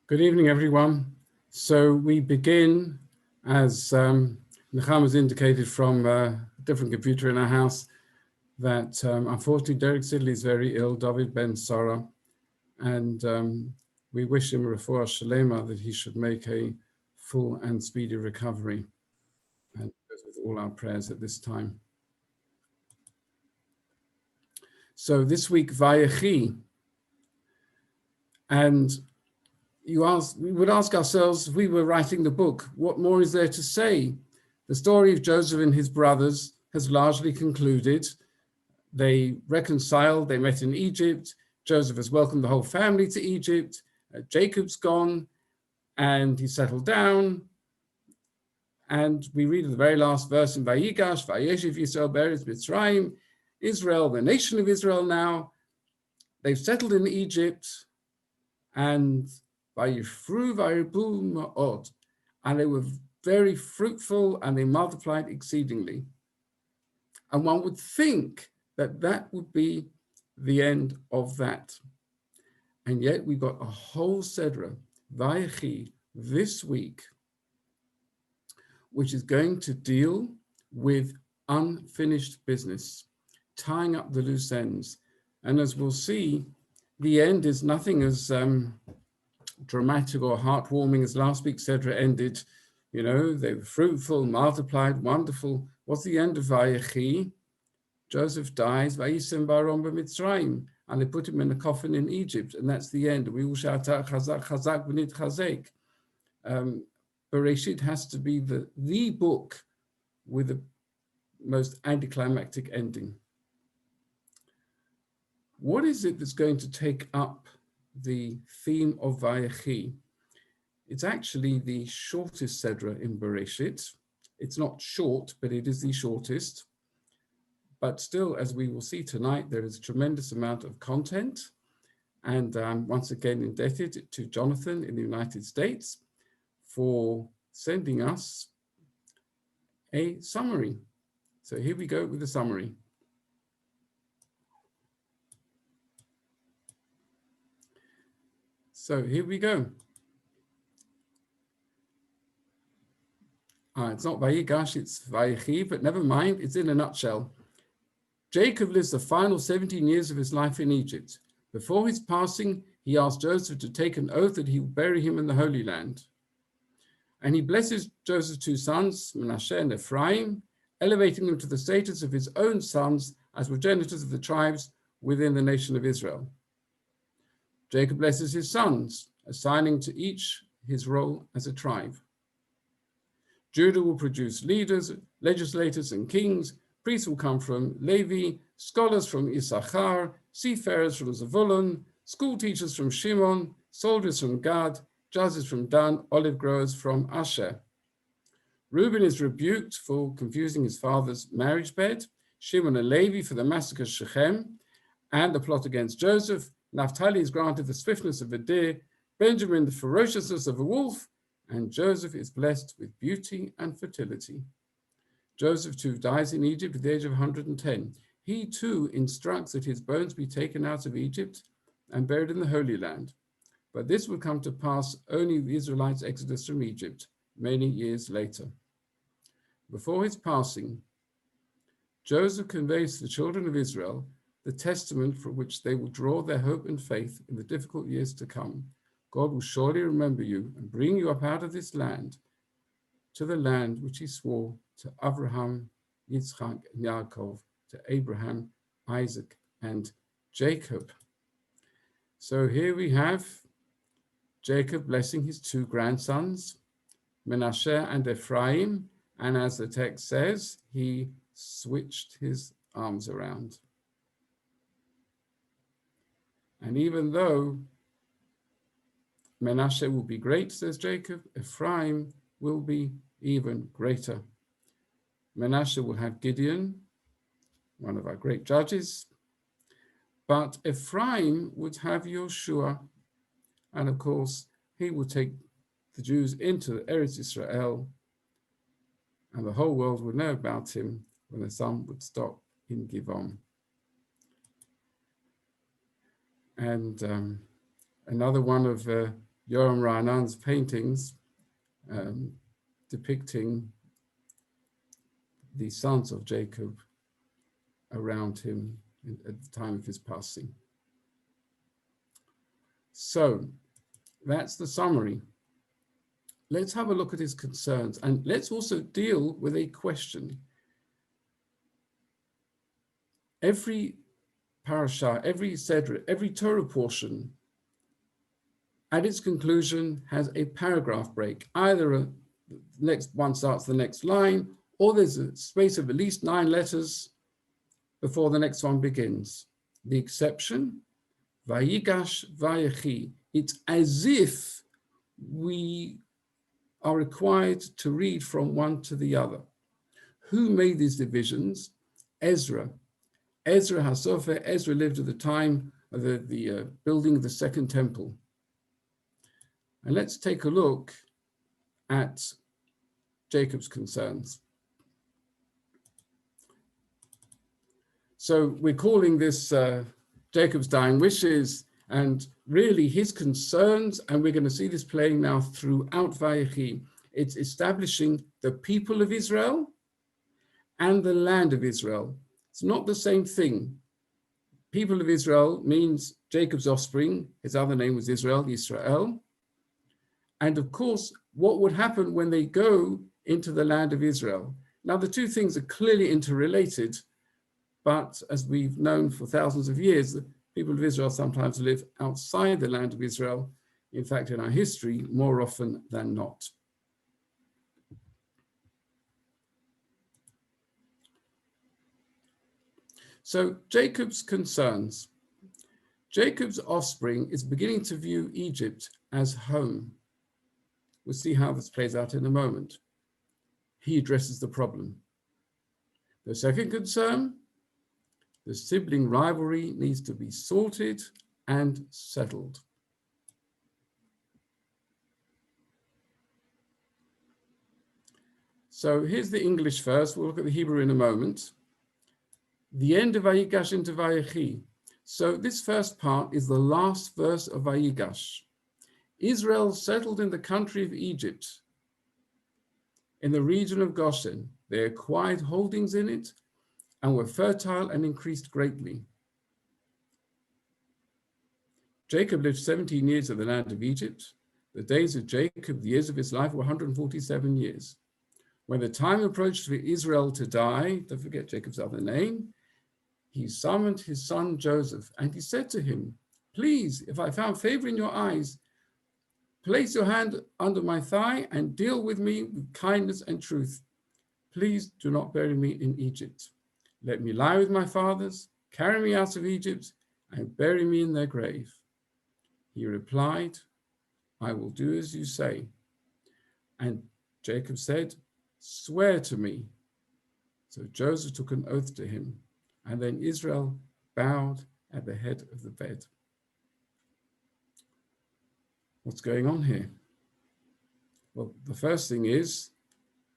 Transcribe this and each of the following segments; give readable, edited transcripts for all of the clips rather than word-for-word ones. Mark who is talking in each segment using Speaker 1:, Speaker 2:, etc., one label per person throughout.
Speaker 1: Good evening, everyone. So we begin, as Nechama has indicated from a different computer in our house, that unfortunately Derek Sidley is very ill, David Ben Sarah, and we wish him refuah shalema, that he should make a full and speedy recovery, and with all our prayers at this time. So this week, Vayechi, and we would ask ourselves, if we were writing the book, what more is there to say? The story of Joseph and his brothers has largely concluded. They reconciled, they met in Egypt. Joseph has welcomed the whole family to Egypt. Jacob's gone and he settled down. And we read in the very last verse in Vayigash, Vayechi Yisrael Eretz Yisrael, Israel, the nation of Israel now. They've settled in Egypt, and Vayifru Vayibu Ma'od, and they were very fruitful and they multiplied exceedingly. And one would think that that would be the end of that. And yet we've got a whole Sedra, Vayechi, this week, which is going to deal with unfinished business, tying up the loose ends. And as we'll see, the end is nothing as dramatic or heartwarming as last week's Sedra ended. You know, they were fruitful, multiplied, wonderful. What's the end of Vayechi? Joseph dies, Vayisem Baron b'Mitzrayim, and they put him in a coffin in Egypt, and that's the end. We will shout out Chazak, Chazak, V'nit Chazek. Bereshit has to be the book with the most anticlimactic ending. What is it that's going to take up the theme of Vayechi? It's actually the shortest Sedra in Bereshit. It's not short, but it is the shortest. But still, as we will see tonight, there is a tremendous amount of content. And I'm once again indebted to Jonathan in the United States for sending us a summary. So here we go with the summary. So here we go. It's not Vayigash, it's Vayechi, but never mind, it's in a nutshell. Jacob lives the final 17 years of his life in Egypt. Before his passing, he asked Joseph to take an oath that he would bury him in the Holy Land. And he blesses Joseph's two sons, Manasseh and Ephraim, elevating them to the status of his own sons as progenitors of the tribes within the nation of Israel. Jacob blesses his sons, assigning to each his role as a tribe. Judah will produce leaders, legislators, and kings. Priests will come from Levi, scholars from Issachar, seafarers from Zebulun, school teachers from Shimon, soldiers from Gad, judges from Dan, olive growers from Asher. Reuben is rebuked for confusing his father's marriage bed, Shimon and Levi for the massacre of Shechem and the plot against Joseph. Naphtali is granted the swiftness of a deer, Benjamin the ferociousness of a wolf, and Joseph is blessed with beauty and fertility. Joseph too dies in Egypt at the age of 110. He too instructs that his bones be taken out of Egypt and buried in the Holy Land. But this would come to pass only with the Israelites' exodus from Egypt many years later. Before his passing, Joseph conveys to the children of Israel the testament from which they will draw their hope and faith in the difficult years to come. God will surely remember you and bring you up out of this land to the land which he swore to Abraham, Yitzchak, and Yaakov, to Abraham, Isaac, and Jacob. So here we have Jacob blessing his two grandsons, Manasseh and Ephraim, and as the text says, he switched his arms around. And even though Manasseh will be great, says Jacob, Ephraim will be even greater. Manasseh will have Gideon, one of our great judges, but Ephraim would have Joshua, and of course, he will take the Jews into Eretz Yisrael, and the whole world would know about him when the sun would stop in Givon. And another one of Yoram Ranan's paintings depicting the sons of Jacob around him at the time of his passing. So that's the summary. Let's have a look at his concerns, and let's also deal with a question. Every parasha, every Sedra, every Torah portion, at its conclusion has a paragraph break. Either the next one starts the next line, or there's a space of at least 9 letters before the next one begins. The exception, Vayigash Vayechi. It's as if we are required to read from one to the other. Who made these divisions? Ezra. Ezra HaSofer. Ezra lived at the time of the building of the Second Temple. And let's take a look at Jacob's concerns. So we're calling this Jacob's dying wishes, and really his concerns, and we're going to see this playing now throughout Vayechi. It's establishing the people of Israel and the land of Israel. It's not the same thing. People of Israel means Jacob's offspring. His other name was Israel, Yisrael. And of course, what would happen when they go into the land of Israel? Now, the two things are clearly interrelated, but as we've known for thousands of years, the people of Israel sometimes live outside the land of Israel. In fact, in our history, more often than not. So Jacob's concerns. Jacob's offspring is beginning to view Egypt as home. We'll see how this plays out in a moment. He addresses the problem. The second concern, the sibling rivalry needs to be sorted and settled. So here's the English first. We'll look at the Hebrew in a moment. The end of Vayigash into Vayechi. So this first part is the last verse of Vayigash. Israel settled in the country of Egypt, in the region of Goshen. They acquired holdings in it and were fertile and increased greatly. Jacob lived 17 years in the land of Egypt. The days of Jacob, the years of his life, were 147 years. When the time approached for Israel to die, don't forget Jacob's other name, he summoned his son Joseph, and he said to him, "Please, if I found favor in your eyes, place your hand under my thigh and deal with me with kindness and truth. Please do not bury me in Egypt. Let me lie with my fathers, carry me out of Egypt, and bury me in their grave." He replied, "I will do as you say." And Jacob said, "Swear to me." So Joseph took an oath to him, and then Israel bowed at the head of the bed. What's going on here? Well, the first thing is,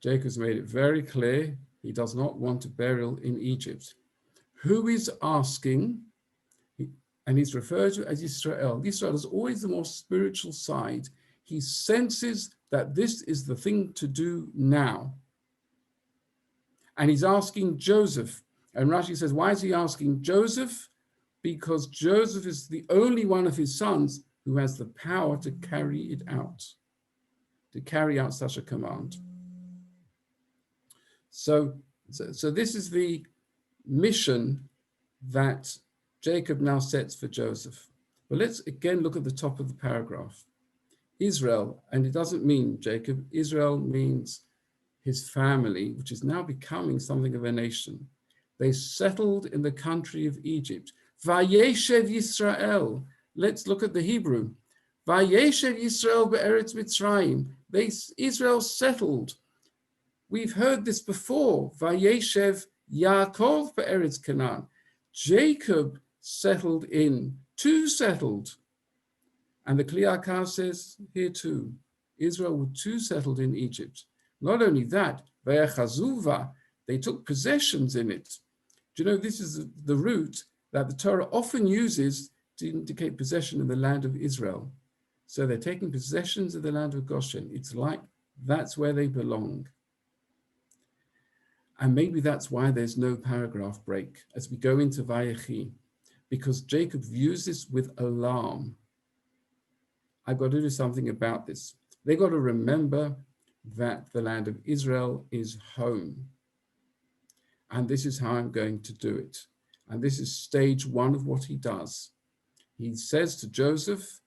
Speaker 1: Jacob's made it very clear he does not want a burial in Egypt. Who is asking? And he's referred to as Yisrael. Yisrael is always the more spiritual side. He senses that this is the thing to do now. And he's asking Joseph. And Rashi says, why is he asking Joseph? Because Joseph is the only one of his sons who has the power to carry it out, to carry out such a command. So this is the mission that Jacob now sets for Joseph. But let's again look at the top of the paragraph. Israel, and it doesn't mean Jacob, Israel means his family, which is now becoming something of a nation. They settled in the country of Egypt. Vayechi Yisrael. Let's look at the Hebrew. Vayechi Yisrael be'Eretz Mitzrayim. Israel settled. We've heard this before. Vayeshev Yaakov be'Eretz Canaan. Jacob settled in, two settled. And the Kliyakar says here too, Israel were two settled in Egypt. Not only that, Vayechazuva, they took possessions in it. Do you know, this is the root that the Torah often uses to indicate possession in the land of Israel. So they're taking possessions of the land of Goshen. It's like that's where they belong. And maybe that's why there's no paragraph break as we go into Vayechi, because Jacob views this with alarm. I've got to do something about this. They got to remember that the land of Israel is home. And this is how I'm going to do it. And this is stage one of what he does. He says to Joseph,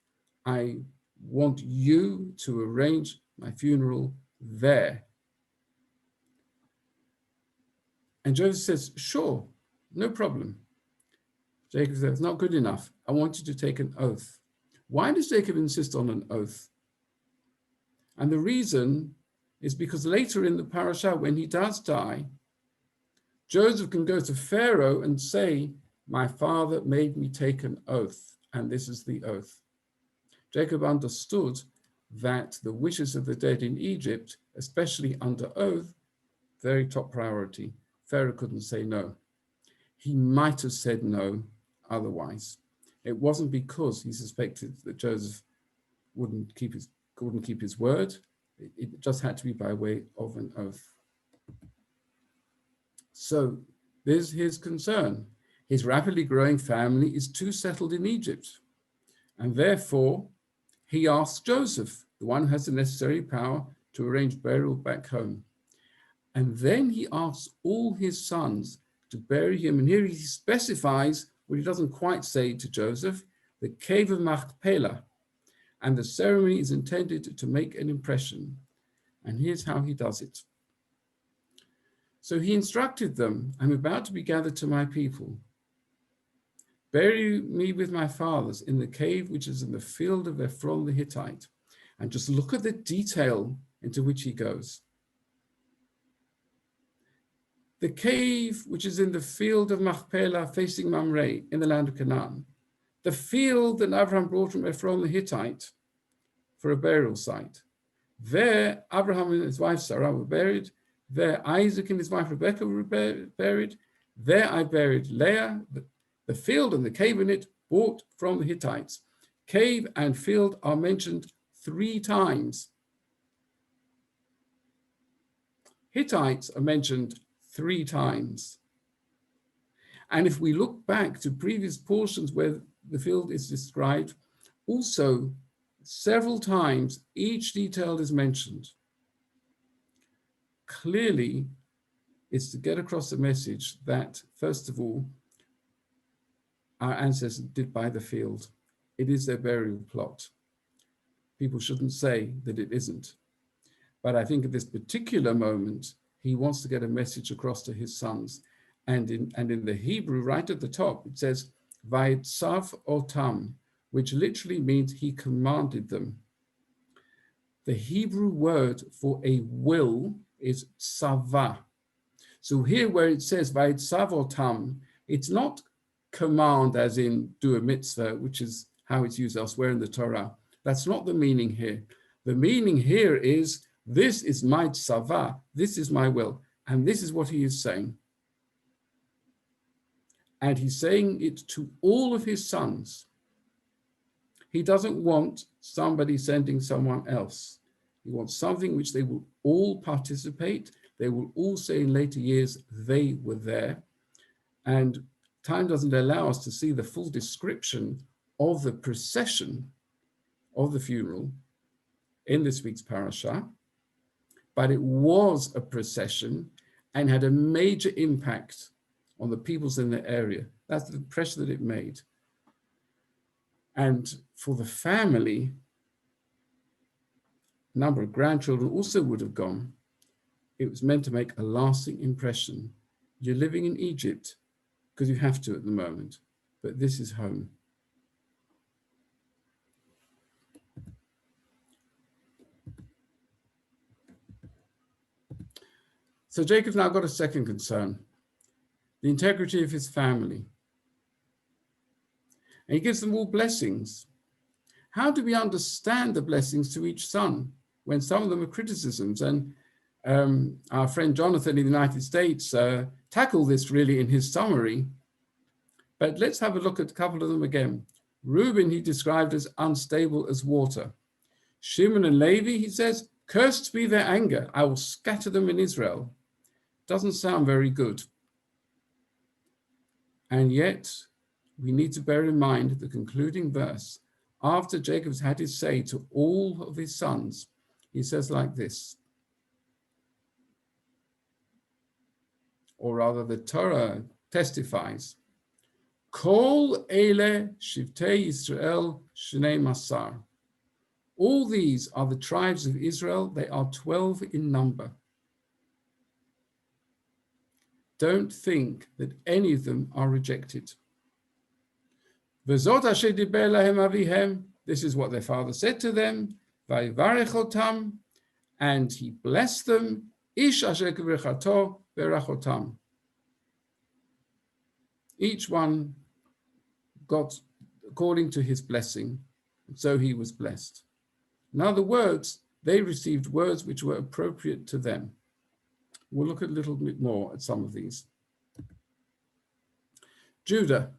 Speaker 1: I want you to arrange my funeral there. And Joseph says, sure, no problem. Jacob says, it's not good enough. I want you to take an oath. Why does Jacob insist on an oath? And the reason is because later in the parasha, when he does die, Joseph can go to Pharaoh and say, my father made me take an oath, and this is the oath. Jacob understood that the wishes of the dead in Egypt, especially under oath, very top priority. Pharaoh couldn't say no. He might have said no otherwise. It wasn't because he suspected that Joseph wouldn't keep his word. It just had to be by way of an oath. So there's his concern. His rapidly growing family is too settled in Egypt. And therefore, he asks Joseph, the one who has the necessary power, to arrange burial back home. And then he asks all his sons to bury him. And here he specifies what he doesn't quite say to Joseph, the cave of Machpelah. And the ceremony is intended to make an impression. And here's how he does it. So he instructed them, I'm about to be gathered to my people. Bury me with my fathers in the cave which is in the field of Ephron the Hittite. And just look at the detail into which he goes. The cave which is in the field of Machpelah facing Mamre in the land of Canaan. The field that Abraham brought from Ephron the Hittite for a burial site. There, Abraham and his wife Sarah were buried. There, Isaac and his wife Rebekah were buried. There I buried Leah. The field and the cave in it bought from the Hittites. Cave and field are mentioned 3 times. Hittites are mentioned 3 times. And if we look back to previous portions where the field is described, also several times each detail is mentioned. Clearly, it's to get across the message that, first of all, our ancestors did buy the field. It is their burial plot. People shouldn't say that it isn't. But I think at this particular moment, he wants to get a message across to his sons. And in the Hebrew, right at the top, it says, Vayetzav otam, which literally means he commanded them. The Hebrew word for a will is tzava. So here where it says Vayetzav otam, it's not command as in do a mitzvah, which is how it's used elsewhere in the Torah. That's not the meaning here. The meaning here is, this is my tzava, this is my will, and this is what he is saying. And he's saying it to all of his sons. He doesn't want somebody sending someone else. He wants something which they will all participate. They will all say in later years, they were there. And time doesn't allow us to see the full description of the procession of the funeral in this week's parasha, but it was a procession and had a major impact on the peoples in the area. That's the impression that it made. And for the family, a number of grandchildren also would have gone. It was meant to make a lasting impression. You're living in Egypt because you have to at the moment, but this is home. So Jacob's now got a second concern, the integrity of his family. And he gives them all blessings. How do we understand the blessings to each son when some of them are criticisms? And our friend Jonathan in the United States tackled this really in his summary. But let's have a look at a couple of them again. Reuben he described as unstable as water. Shimon and Levi, he says, cursed be their anger. I will scatter them in Israel. Doesn't sound very good. And yet, we need to bear in mind the concluding verse. After Jacob's had his say to all of his sons, he says like this, or rather the Torah testifies, Kol ele shivtei Yisrael shnei masar. All these are the tribes of Israel. They are 12 in number. Don't think that any of them are rejected. V'zot asher diber lahem avihem. This is what their father said to them. Vayivarech otam, and he blessed them. Ish asher k'brechato berachotam. Each one got according to his blessing, so he was blessed. In other words, they received words which were appropriate to them. We'll look a little bit more at some of these. Judah.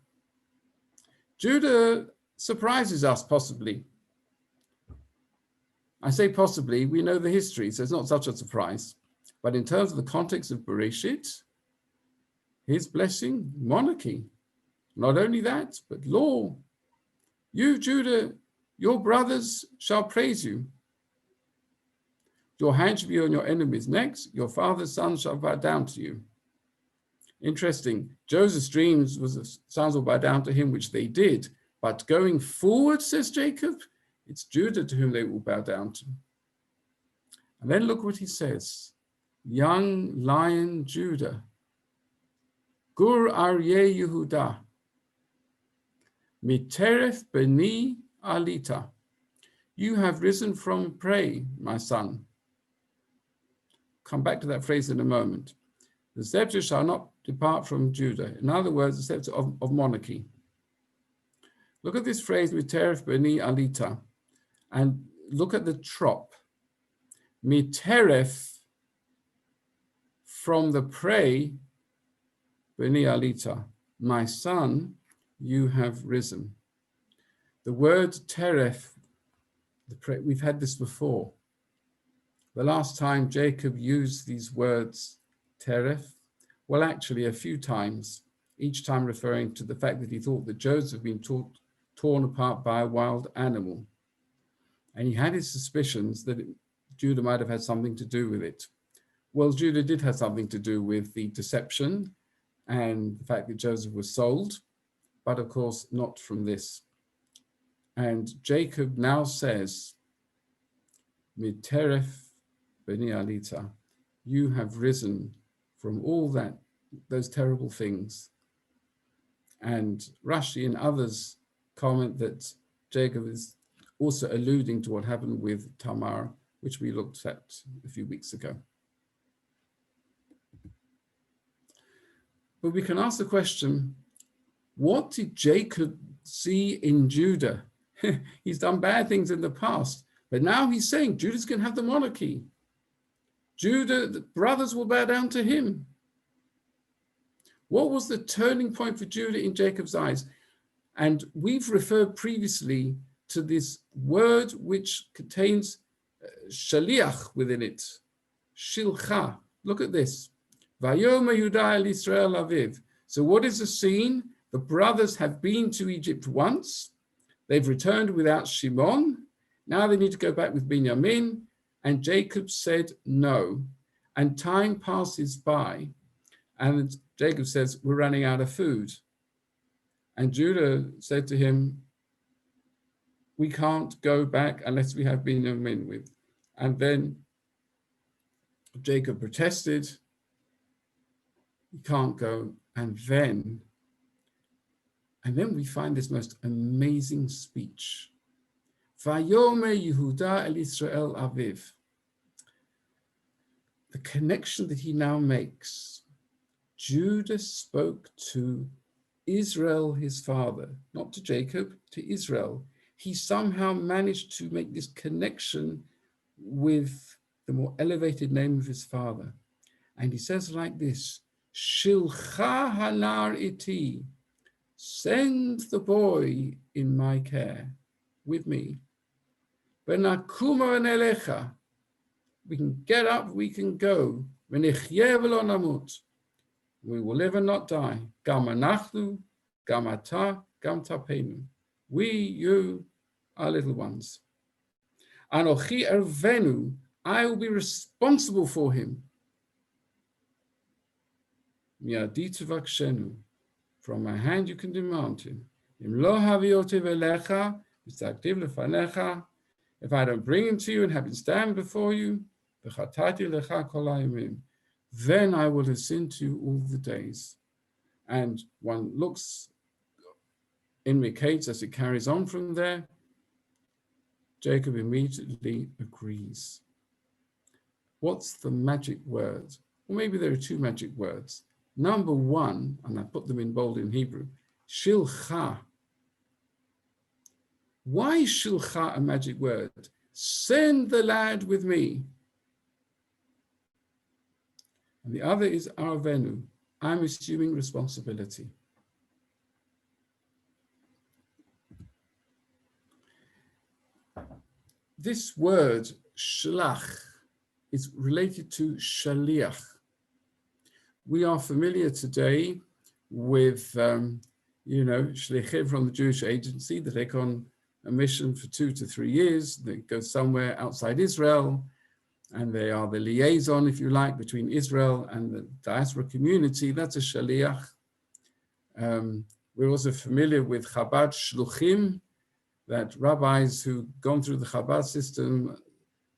Speaker 1: Judah surprises us, possibly. I say possibly, we know the history, so it's not such a surprise. But in terms of the context of Bereshit, his blessing, monarchy. Not only that, but law. You, Judah, your brothers shall praise you. Your hand shall be on your enemies' necks. Your father's sons shall bow down to you. Interesting. Joseph's dreams was the sons will bow down to him, which they did. But going forward, says Jacob, it's Judah to whom they will bow down to. And then look what he says. Young lion Judah. Gur Aryeh Yehuda. Miteref beni alita. You have risen from prey, my son. Come back to that phrase in a moment. The scepter shall not depart from Judah. In other words, the scepter of monarchy. Look at this phrase, Miteref beni alita, and look at the trop. Miteref, from the prey, beni alita, my son, you have risen. The word teref, we've had this before. The last time Jacob used these words, teref, well, actually a few times, each time referring to the fact that he thought that Joseph had been torn apart by a wild animal. And he had his suspicions that Judah might have had something to do with it. Well, Judah did have something to do with the deception and the fact that Joseph was sold, but of course not from this. And Jacob now says, Miteref beni alita, you have risen from all those terrible things. And Rashi and others comment that Jacob is also alluding to what happened with Tamar, which we looked at a few weeks ago. But we can ask the question, what did Jacob see in Judah? He's done bad things in the past, but now he's saying Judah's going to have the monarchy. Judah, the brothers will bow down to him. What was the turning point for Judah in Jacob's eyes? And we've referred previously to this word which contains shaliach within it, shilcha. Look at this. Vayom Yehuda el Yisrael aviv. So what is the scene? The brothers have been to Egypt once. They've returned without Shimon. Now they need to go back with Binyamin. And Jacob said no. And time passes by. And Jacob says, we're running out of food. And Judah said to him, we can't go back unless we have Binyamin with. And then Jacob protested. You can't go. And then we find this most amazing speech. Vayome Yehuda el Yisrael aviv. The connection that he now makes. Judah spoke to Israel, his father, not to Jacob, to Israel. He somehow managed to make this connection with the more elevated name of his father. And he says like this, Shilcha hanar iti. send the boy in my care with me. Benakuma v'nelecha, we can get up, we can go. V'nichyeh v'lo namut, we will live and not die. Gam anachnu, gam ata, gam tapenu. We, you, our little ones. Anochi ervenu, I will be responsible for him. Miadi tuvakshenu, from my hand you can demand him. Im lo havioti v'lecha, v'tzaktiv lefanecha, if I don't bring him to you and have him stand before you, v'chatati lecha kol hayomim, then I will have sinned to you all the days. And one looks, indicates as it carries on from there, Jacob immediately agrees. What's the magic word? Well, maybe there are two magic words. Number one, and I put them in bold in Hebrew, shilcha. Why is shilcha a magic word? Send the lad with me. And the other is arvenu. I'm assuming responsibility. This word, shlach, is related to shaliach. We are familiar today with, shlichim from the Jewish agency that take on a mission for 2 to 3 years. They go somewhere outside Israel, and they are the liaison, if you like, between Israel and the diaspora community. That's a shaliach. We're also familiar with Chabad shluchim, that rabbis who've gone through the Chabad system,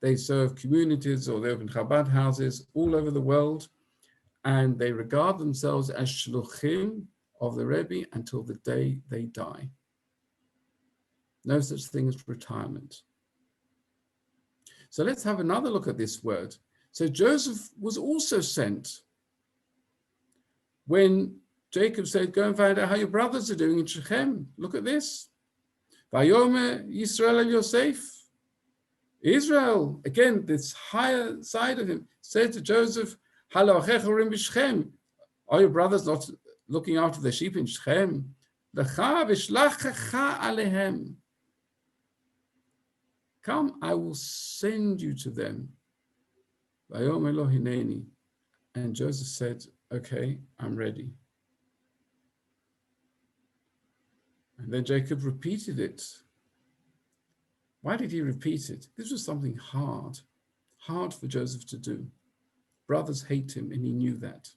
Speaker 1: they serve communities or they open Chabad houses all over the world, and they regard themselves as shluchim of the Rebbe until the day they die. No such thing as retirement. So let's have another look at this word. So Joseph was also sent. When Jacob said, go and find out how your brothers are doing in Shechem, look at this. Am Yisrael and Yosef. Israel, again, this higher side of him, said to Joseph, are your brothers not looking after the sheep in Shechem? Come, I will send you to them. And Joseph said, okay, I'm ready. And then Jacob repeated it. Why did he repeat it? This was something hard for Joseph to do. Brothers hate him, and he knew that.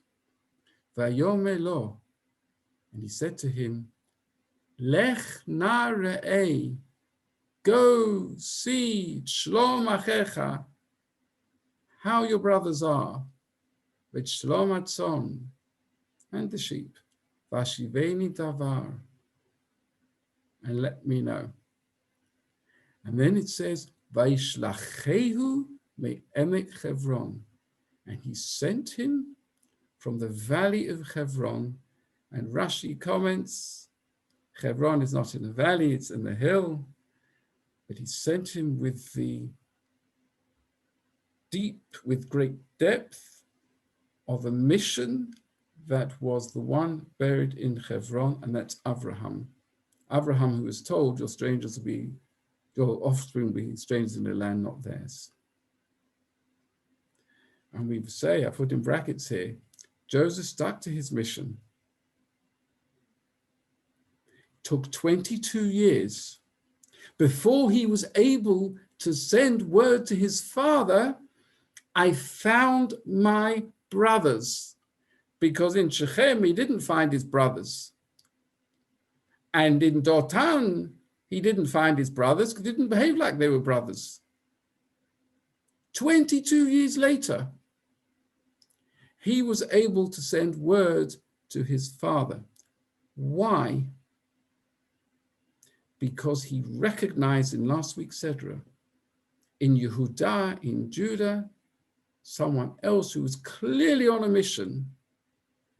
Speaker 1: And he said to him, Lech na re'ei, go see shlom achecha, how your brothers are, with shlom atzon, and the sheep, vashiveni davar, and let me know. And then it says, Vaishlachehu me'emek Chevron, and he sent him from the valley of Hebron. And Rashi comments, Hebron is not in the valley, it's in the hill, but he sent him with great depth of a mission that was the one buried in Hebron, and that's Abraham. Abraham, who was told, your offspring will be strangers in a land not theirs. And we say, I put in brackets here, Joseph stuck to his mission. It took 22 years before he was able to send word to his father, I found my brothers. Because in Shechem, he didn't find his brothers. And in Dotan, he didn't find his brothers because they didn't behave like they were brothers. 22 years later, he was able to send word to his father. Why? Because he recognized in last week's Sedra, in Yehudah, in Judah, someone else who was clearly on a mission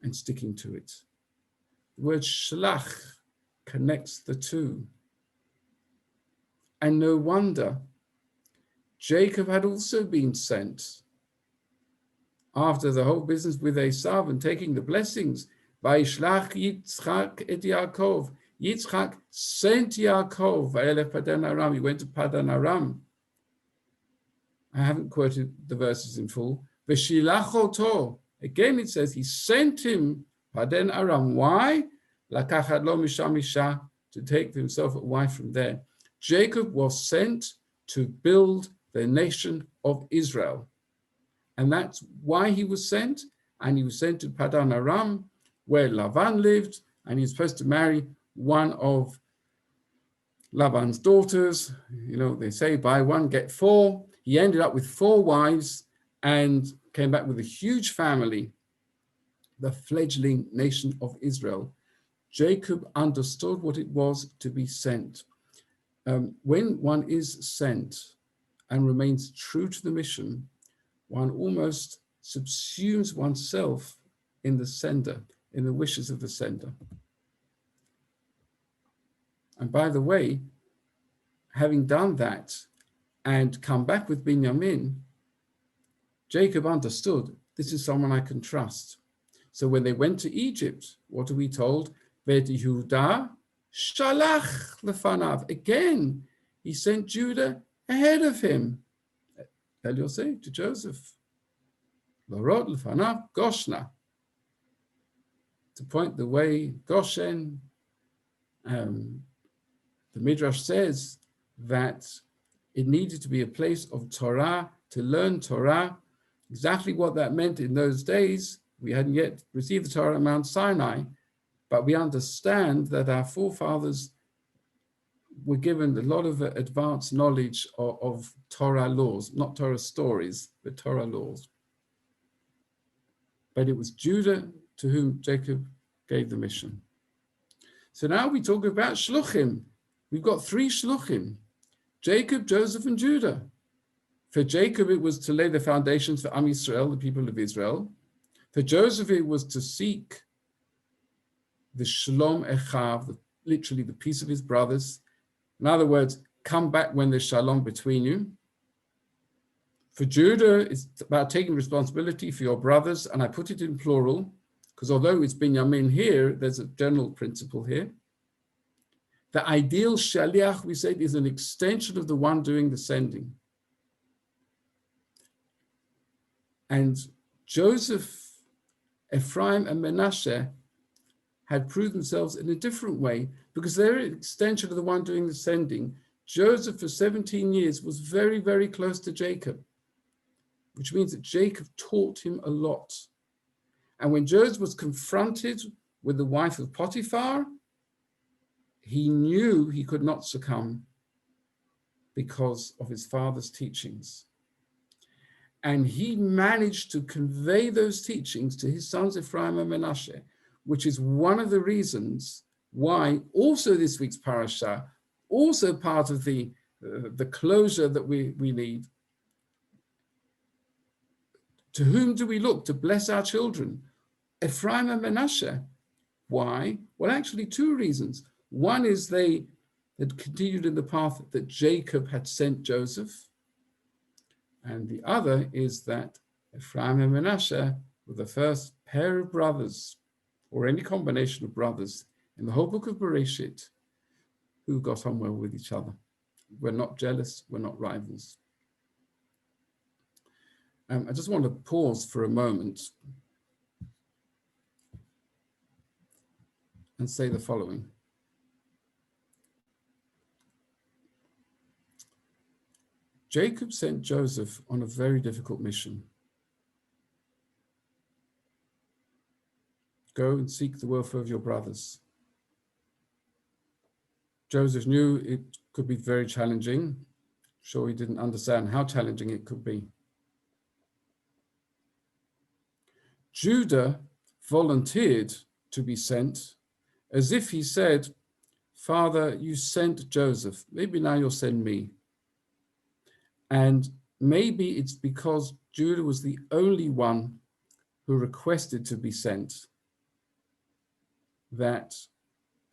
Speaker 1: and sticking to it. The word shlach connects the two. And no wonder, Jacob had also been sent. After the whole business with Esav and taking the blessings, Vayishlach Yitzchak et Yaakov. Yitzchak sent Yaakov. Vayelech Padan Aram. He went to Padan Aram. I haven't quoted the verses in full. V'shilach oto. Again, it says he sent him Padan Aram. Why? Lakachat lo misham isha, to take for himself a wife from there. Jacob was sent to build the nation of Israel. And that's why he was sent. And he was sent to Padan Aram, where Lavan lived, and he was supposed to marry one of Laban's daughters. You know, they say buy one, get four. He ended up with 4 wives and came back with a huge family, the fledgling nation of Israel. Jacob understood what it was to be sent. When one is sent and remains true to the mission, one almost subsumes oneself in the sender, in the wishes of the sender. And by the way, having done that and come back with Binyamin, Jacob understood this is someone I can trust. So when they went to Egypt, what are we told? Vayechi Yehuda shalach lefanav. Again, he sent Judah ahead of him. El Yosef to Joseph. Lorot lefanav Goshna. To point the way, Goshen. The Midrash says that it needed to be a place of Torah, to learn Torah. Exactly what that meant in those days, we hadn't yet received the Torah at Mount Sinai, but we understand that our forefathers were given a lot of advanced knowledge of Torah laws, not Torah stories, but Torah laws. But it was Judah to whom Jacob gave the mission. So now we talk about shluchim. We've got 3 shluchim, Jacob, Joseph, and Judah. For Jacob, it was to lay the foundations for Am Yisrael, the people of Israel. For Joseph, it was to seek the shalom echav, literally the peace of his brothers. In other words, come back when there's shalom between you. For Judah, it's about taking responsibility for your brothers, and I put it in plural, because although it's Binyamin here, there's a general principle here. The ideal shaliach, we said, is an extension of the one doing the sending. And Joseph, Ephraim, and Manasseh had proved themselves in a different way because they're an extension of the one doing the sending. Joseph, for 17 years, was very, very close to Jacob, which means that Jacob taught him a lot. And when Joseph was confronted with the wife of Potiphar, he knew he could not succumb because of his father's teachings. And he managed to convey those teachings to his sons Ephraim and Manasseh, which is one of the reasons why also this week's parasha, also part of the closure that we need. To whom do we look to bless our children? Ephraim and Manasseh. Why? Well, actually 2 reasons. One is they had continued in the path that Jacob had sent Joseph. And the other is that Ephraim and Manasseh were the first pair of brothers, or any combination of brothers, in the whole book of Bereshit, who got on well with each other. We're not jealous, we're not rivals. I just want to pause for a moment and say the following. Jacob sent Joseph on a very difficult mission. Go and seek the welfare of your brothers. Joseph knew it could be very challenging. Sure, he didn't understand how challenging it could be. Judah volunteered to be sent as if he said, Father, you sent Joseph, maybe now you'll send me. And maybe it's because Judah was the only one who requested to be sent that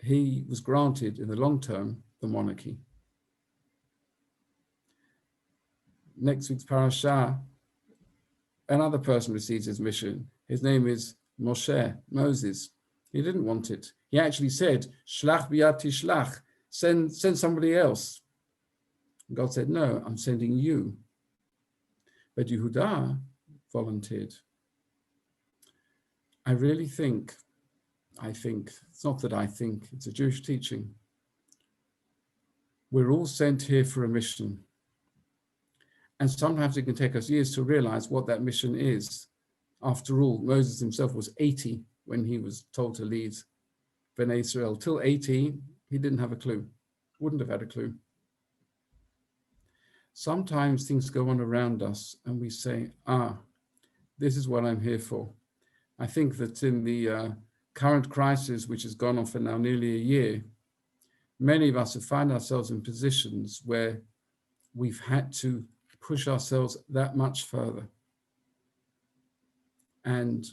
Speaker 1: he was granted in the long term the monarchy. Next week's parasha, another person receives his mission. His name is Moshe, Moses. He didn't want it. He actually said, Shlach biyad tishlach, send somebody else. And God said, no, I'm sending you. But Yehuda volunteered. I really think, it's not that I think, it's a Jewish teaching. We're all sent here for a mission. And sometimes it can take us years to realize what that mission is. After all, Moses himself was 80 when he was told to lead Bnei Yisrael. Till 80, he didn't have a clue, wouldn't have had a clue. Sometimes things go on around us and we say, this is what I'm here for. I think that in the current crisis, which has gone on for now nearly a year, many of us have found ourselves in positions where we've had to push ourselves that much further. And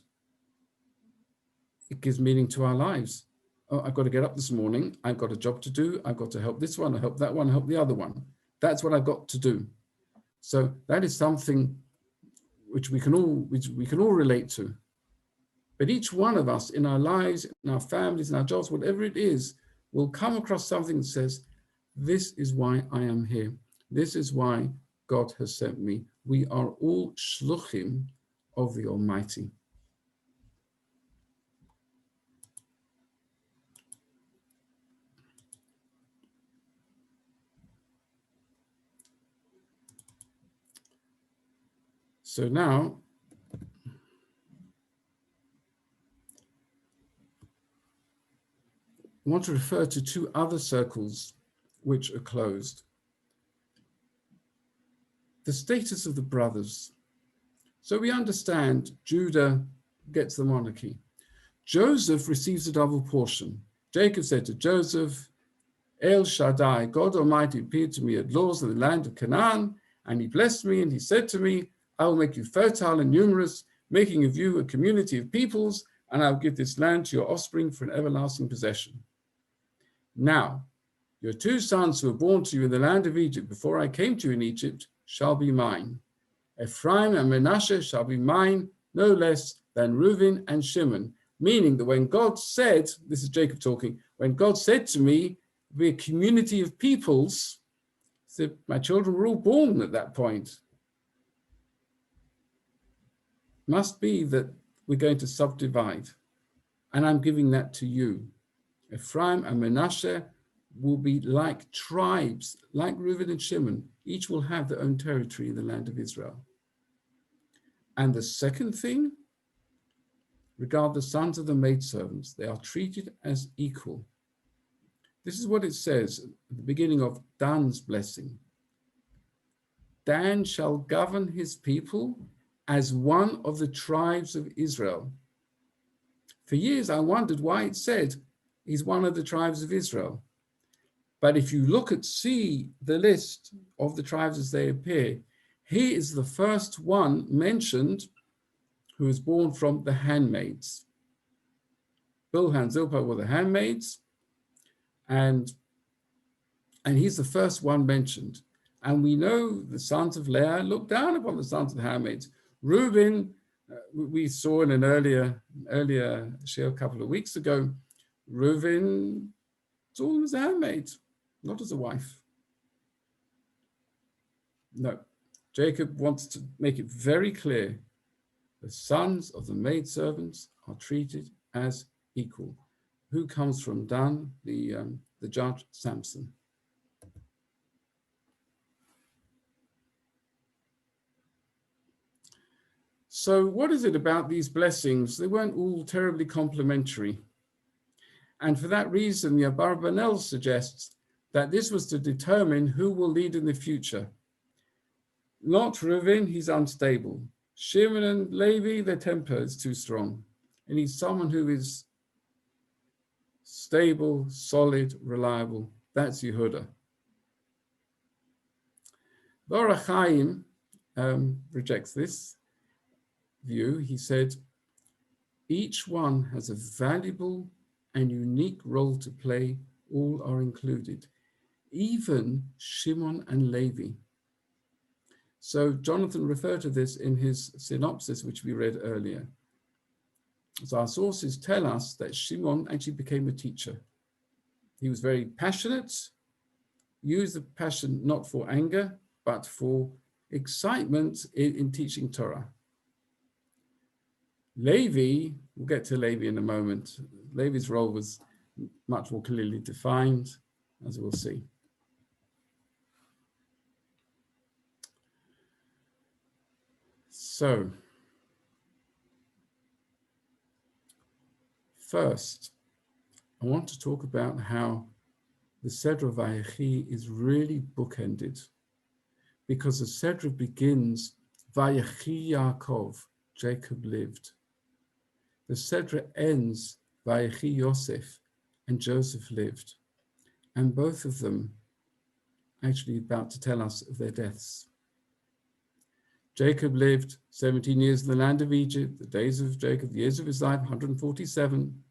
Speaker 1: it gives meaning to our lives. Oh, I've got to get up this morning. I've got a job to do. I've got to help this one, help that one, help the other one. That's what I've got to do. So that is something which we can all relate to. But each one of us in our lives, in our families, in our jobs, whatever it is, will come across something that says, this is why I am here. This is why God has sent me. We are all shluchim of the Almighty. So now, I want to refer to two other circles which are closed. The status of the brothers. So we understand Judah gets the monarchy. Joseph receives a double portion. Jacob said to Joseph, El Shaddai, God Almighty appeared to me at Luz in the land of Canaan, and he blessed me, and he said to me, I will make you fertile and numerous, making of you a community of peoples, and I will give this land to your offspring for an everlasting possession. Now, your two sons who were born to you in the land of Egypt before I came to you in Egypt shall be mine. Ephraim and Manasseh shall be mine, no less than Reuben and Shimon. Meaning that when God said, this is Jacob talking, when God said to me, be a community of peoples, so my children were all born at that point. Must be that we're going to subdivide, and I'm giving that to you. Ephraim and Manasseh will be like tribes, like Reuben and Shimon. Each will have their own territory in the land of Israel. And the second thing, regard the sons of the maidservants. They are treated as equal. This is what it says at the beginning of Dan's blessing. Dan shall govern his people as one of the tribes of Israel. For years, I wondered why it said he's one of the tribes of Israel. But if you see the list of the tribes as they appear, he is the first one mentioned who is born from the handmaids. Bilhah and Zilpah were the handmaids, and he's the first one mentioned. And we know the sons of Leah looked down upon the sons of the handmaids. Reuben, we saw in an earlier share a couple of weeks ago, Reuben saw him as a handmaid, not as a wife. No, Jacob wants to make it very clear the sons of the maidservants are treated as equal. Who comes from Dan? The judge Samson. So what is it about these blessings? They weren't all terribly complimentary. And for that reason, the Abarbanel suggests that this was to determine who will lead in the future. Not Reuven, he's unstable. Shimon and Levi, their temper is too strong. And he's someone who is stable, solid, reliable. That's Yehuda. Dor HaChaim rejects this view. He said, each one has a valuable and unique role to play. All are included, even Shimon and Levi. So Jonathan referred to this in his synopsis, which we read earlier. So our sources tell us that Shimon actually became a teacher. He was very passionate, used the passion not for anger, but for excitement in teaching Torah. Levi, we'll get to Levi in a moment. Levi's role was much more clearly defined, as we'll see. So, first, I want to talk about how the Seder of Vayechi is really bookended, because the Seder begins, Vayechi Yaakov, Jacob lived. The Seder ends, Vayechi Yosef, and Joseph lived. And both of them actually about to tell us of their deaths. Jacob lived 17 years in the land of Egypt, the days of Jacob, the years of his life, 147.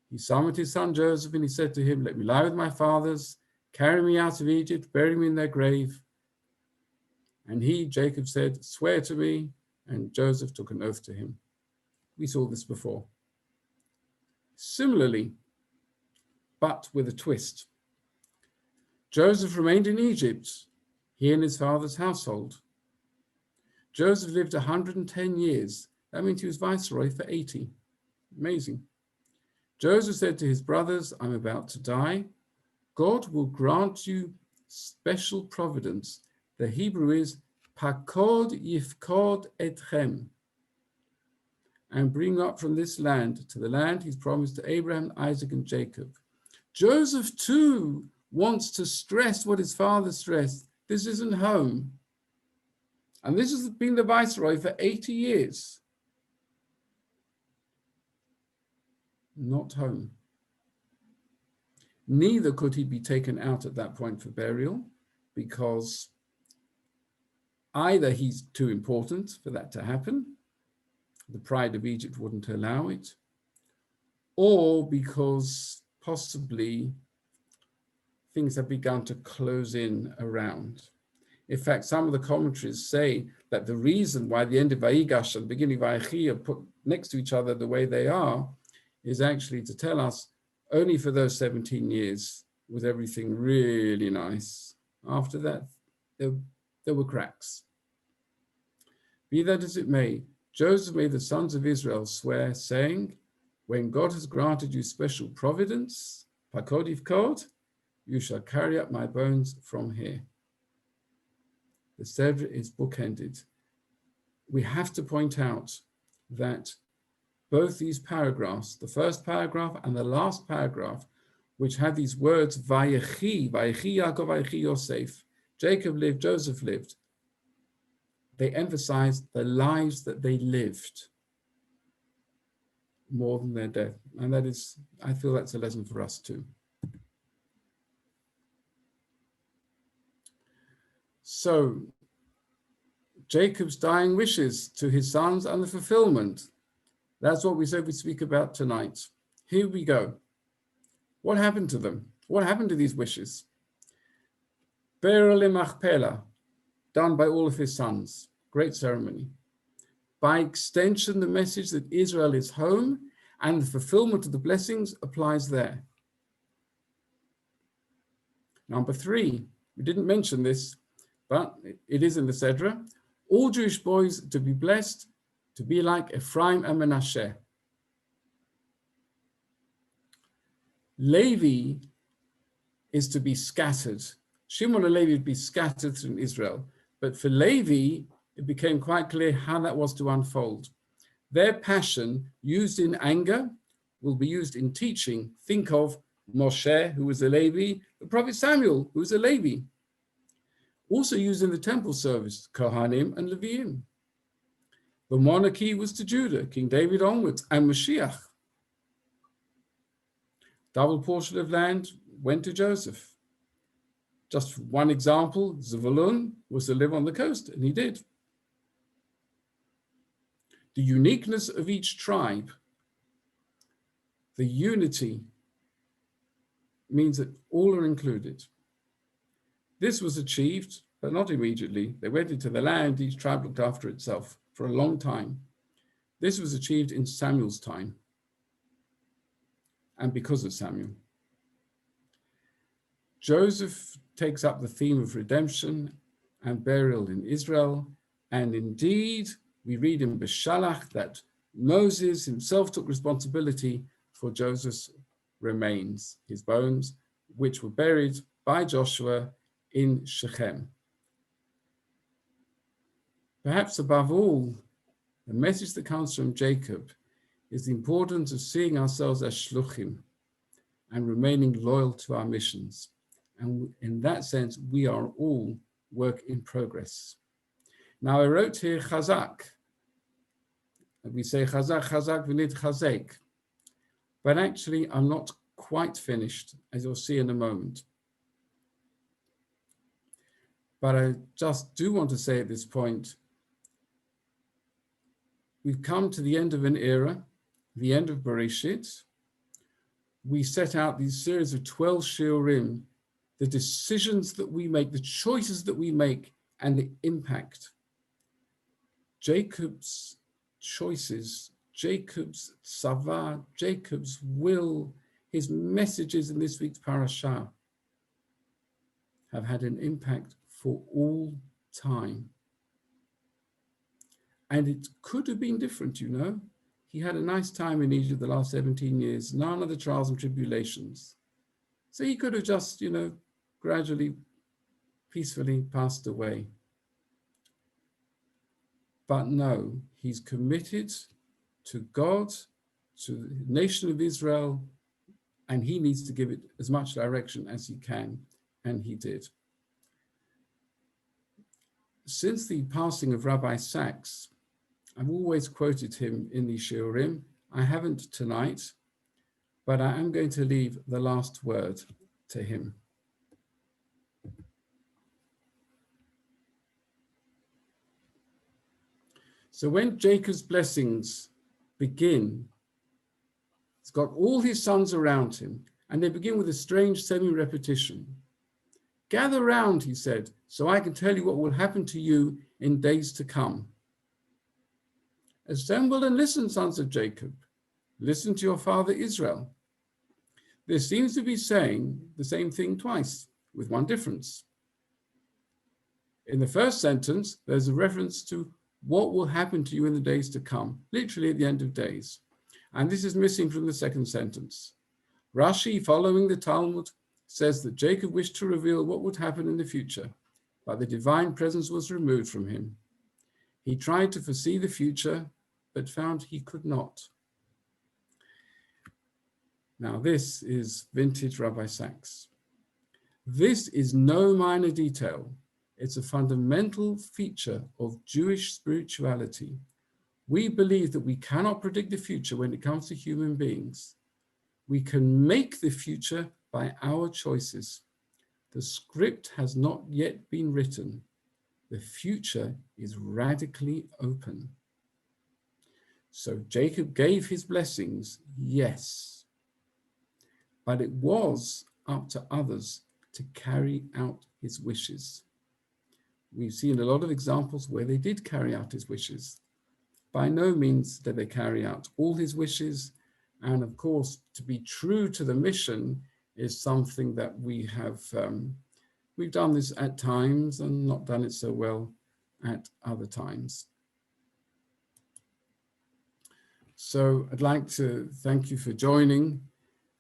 Speaker 1: He summoned his son Joseph and he said to him, "Let me lie with my fathers, carry me out of Egypt, bury me in their grave." And he, Jacob, said, "Swear to me." And Joseph took an oath to him. We saw this before. Similarly, but with a twist, Joseph remained in Egypt, he and his father's household. Joseph lived 110 years. That means he was viceroy for 80. Amazing. Joseph said to his brothers, "I'm about to die. God will grant you special providence." The Hebrew is pakod yifkod etchem, and bring up from this land to the land he's promised to Abraham, Isaac, and Jacob. Joseph too wants to stress what his father stressed. This isn't home. And this has been the viceroy for 80 years. Not home. Neither could he be taken out at that point for burial, because either he's too important for that to happen, the pride of Egypt wouldn't allow it, or because possibly things have begun to close in around. In fact, some of the commentaries say that the reason why the end of Vayigash and the beginning of Vayechi are put next to each other the way they are is actually to tell us only for those 17 years was everything really nice. After that, there were cracks. Be that as it may, Joseph made the sons of Israel swear, saying, "When God has granted you special providence, pakod yifkod, you shall carry up my bones from here." The Seder is bookended. We have to point out that both these paragraphs, the first paragraph and the last paragraph, which have these words, Vayechi, Vayechi Yaakov, Vayechi Yosef, Jacob lived, Joseph lived, they emphasize the lives that they lived more than their death. And that is, I feel that's a lesson for us too. So, Jacob's dying wishes to his sons and the fulfillment. That's what we said we'd speak about tonight. Here we go. What happened to them? What happened to these wishes? Be'er Machpelah, done by all of his sons. Great ceremony. By extension, the message that Israel is home and the fulfillment of the blessings applies there. Number 3, we didn't mention this, but it is in the Seder. All Jewish boys to be blessed, to be like Ephraim and Manasseh. Levi is to be scattered. Shimon and Levi would be scattered through Israel. But for Levi, it became quite clear how that was to unfold. Their passion, used in anger, will be used in teaching. Think of Moshe, who was a Levi, the prophet Samuel, who was a Levi. Also used in the temple service, Kohanim and Leviim. The monarchy was to Judah, King David onwards, and Mashiach. Double portion of land went to Joseph. Just one example, Zebulun was to live on the coast, and he did. The uniqueness of each tribe, the unity, means that all are included. This was achieved, but not immediately. They went into the land, each tribe looked after itself for a long time. This was achieved in Samuel's time. and because of Samuel. Joseph takes up the theme of redemption and burial in Israel, and indeed, we read in Beshalach that Moses himself took responsibility for Joseph's remains, his bones, which were buried by Joshua in Shechem. Perhaps above all, the message that comes from Jacob is the importance of seeing ourselves as shluchim and remaining loyal to our missions. And in that sense, we are all work in progress. Now, I wrote here chazak. We say chazak, chazak, we need chazek. But actually, I'm not quite finished, as you'll see in a moment. But I just do want to say at this point, we've come to the end of an era, the end of Bereshit. We set out these series of 12 shiurim, the decisions that we make, the choices that we make, and the impact. Jacob's choices, Jacob's tzava, Jacob's will, his messages in this week's parashah have had an impact for all time. And it could have been different, you know. He had a nice time in Egypt the last 17 years, none of the trials and tribulations. So he could have just, you know, gradually, peacefully passed away. But no, he's committed to God, to the nation of Israel, and he needs to give it as much direction as he can, and he did. Since the passing of Rabbi Sachs, I've always quoted him in the shiurim. I haven't tonight, but I am going to leave the last word to him. So when Jacob's blessings begin, he's got all his sons around him, and they begin with a strange semi-repetition. Gather round, he said, so I can tell you what will happen to you in days to come. Assemble and listen, sons of Jacob. Listen to your father Israel. There seems to be saying the same thing twice, with one difference. In the first sentence, there's a reference to what will happen to you in the days to come, literally at the end of days. And this is missing from the second sentence. Rashi, following the Talmud, says that Jacob wished to reveal what would happen in the future, but the divine presence was removed from him. He tried to foresee the future, but found he could not. Now, this is vintage Rabbi Sachs. This is no minor detail. It's a fundamental feature of Jewish spirituality. We believe that we cannot predict the future when it comes to human beings. We can make the future by our choices. The script has not yet been written. The future is radically open. So Jacob gave his blessings, yes, but it was up to others to carry out his wishes. We've seen a lot of examples where they did carry out his wishes. By no means did they carry out all his wishes. And of course, to be true to the mission is something that we have, we've done this at times and not done it so well at other times. So I'd like to thank you for joining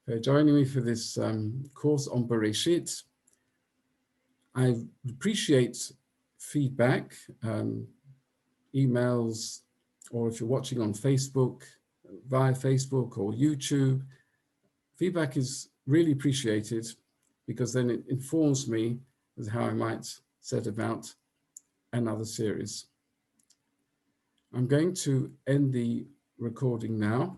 Speaker 1: me for this course on Bereshit. I appreciate feedback, emails, or if you're watching on Facebook, via Facebook or YouTube, feedback is really appreciated because then it informs me as how I might set about another series. I'm going to end the recording now.